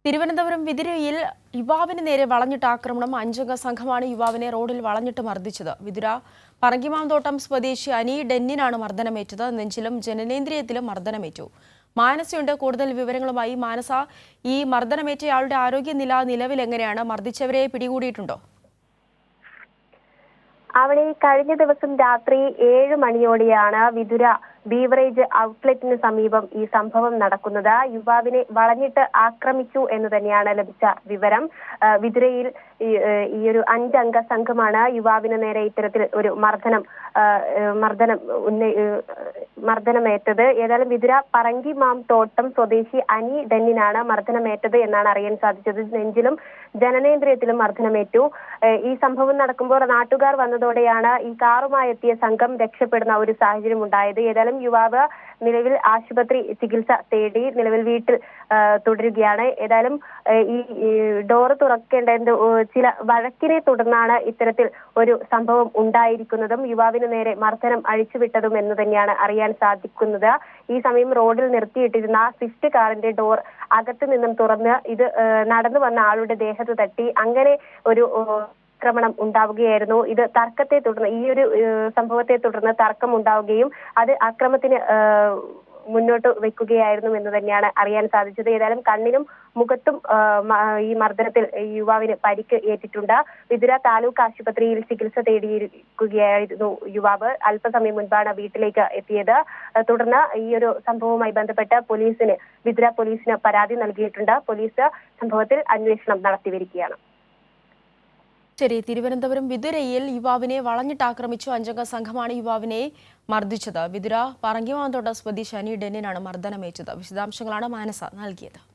തിരുവനന്തപുരം വിതുരയിൽ യുവാവിന് നേരെ വളഞ്ഞിട്ട ആക്രമണം. 5 അംഗ സംഘമാണ് യുവാവിനെ റോഡിൽ വളഞ്ഞിട്ട് മർദ്ദിച്ചത്. വിതുര പറങ്കിമാന്തോട്ടം സ്വദേശി അനി ഡെന്നിനാണ് മർദ്ദനമേറ്റത്. നെഞ്ചിലും ജനനേന്ദ്രിയത്തിലും മർദ്ദനമേറ്റു. മാനസയുണ്ട് കൂടുതൽ വിവരങ്ങളുമായി. മാനസ, ഈ മർദ്ദനമേറ്റയാളുടെ ആരോഗ്യനില നിലവിൽ എങ്ങനെയാണ്? മർദ്ദിച്ചവരെ പിടികൂടിയിട്ടുണ്ടോ? അവിടെ കഴിഞ്ഞ ദിവസം രാത്രി 7 മണിയോടെയാണ് വിതുര ബീവറേജ് ഔട്ട്ലെറ്റിന് സമീപം ഈ സംഭവം നടക്കുന്നത്. യുവാവിനെ വളഞ്ഞിട്ട് ആക്രമിച്ചു എന്ന് തന്നെയാണ് ലഭിച്ച വിവരം. വിതുരയിൽ ഈ ഒരു 5 അംഗ സംഘമാണ് യുവാവിന് നേരെ ഇത്തരത്തിൽ ഒരു മർദ്ദനമേറ്റത്. ഏതായാലും വിതുര പറങ്കിമാന്തോട്ടം സ്വദേശി അനി ഡെന്നിനാണ് മർദ്ദനമേറ്റത് എന്നാണ് അറിയാൻ സാധിച്ചത്. നെഞ്ചിലും ജനനേന്ദ്രിയത്തിലും മർദ്ദനമേറ്റു. ഈ സംഭവം നടക്കുമ്പോൾ നാട്ടുകാർ വന്നതോടെയാണ് ഈ കാറുമായി എത്തിയ സംഘം രക്ഷപ്പെടുന്ന ഒരു സാഹചര്യം ഉണ്ടായത്. ഏതായാലും യുവാവ് നിലവിൽ ആശുപത്രി ചികിത്സ തേടി നിലവിൽ വീട്ടിൽ തുടരുകയാണ്. ഏതായാലും ഈ ഡോറ് തുറക്കേണ്ട ചില വഴക്കിനെ തുടർന്നാണ് ഇത്തരത്തിൽ ഒരു സംഭവം ഉണ്ടായിരിക്കുന്നതും യുവാവിന് നേരെ മർദ്ദനം അഴിച്ചുവിട്ടതും എന്ന് തന്നെയാണ് അറിയാൻ സാധിക്കുന്നത്. ഈ സമയം റോഡിൽ നിർത്തിയിട്ടിരുന്ന സ്വിഫ്റ്റ് കാറിന്റെ ഡോർ അകത്തു നിന്നും തുറന്ന് ഇത് നടന്നു വന്ന ആളുടെ ദേഹത്ത് തട്ടി അങ്ങനെ ഒരു ആക്രമണം ഉണ്ടാവുകയായിരുന്നു. ഇത് തർക്കത്തെ തുടർന്ന് ഈ ഒരു സംഭവത്തെ തുടർന്ന് തർക്കം ഉണ്ടാവുകയും അത് അക്രമത്തിന് മുന്നോട്ട് വെക്കുകയായിരുന്നു എന്ന് തന്നെയാണ് അറിയാൻ സാധിച്ചത്. ഏതായാലും കണ്ണിനും മുഖത്തും ഈ മർദ്ദനത്തിൽ യുവാവിന് പരിക്ക് ഏറ്റിട്ടുണ്ട്. വിതുര താലൂക്ക് ആശുപത്രിയിൽ ചികിത്സ തേടിയിരിക്കുകയായിരുന്നു യുവാവ്. അല്പസമയം മുൻപാണ് വീട്ടിലേക്ക് എത്തിയത്. തുടർന്ന് ഈ ഒരു സംഭവവുമായി ബന്ധപ്പെട്ട് വിതുര പോലീസിന് പരാതി നൽകിയിട്ടുണ്ട്. പോലീസ് സംഭവത്തിൽ അന്വേഷണം നടത്തിവരികയാണ്. ശരി, തിരുവനന്തപുരം വിതുരയിൽ യുവാവിനെ വളഞ്ഞിട്ട് ആക്രമിച്ചു. 5 അംഗ സംഘമാണ് യുവാവിനെ മർദ്ദിച്ചത്. വിതുര പറങ്കിമാന്തോട്ടം സ്വദേശി അനി ഡെന്നിനാണ് മർദ്ദനമേറ്റത്. വിശദാംശങ്ങളാണ് മാനസ നൽകിയത്.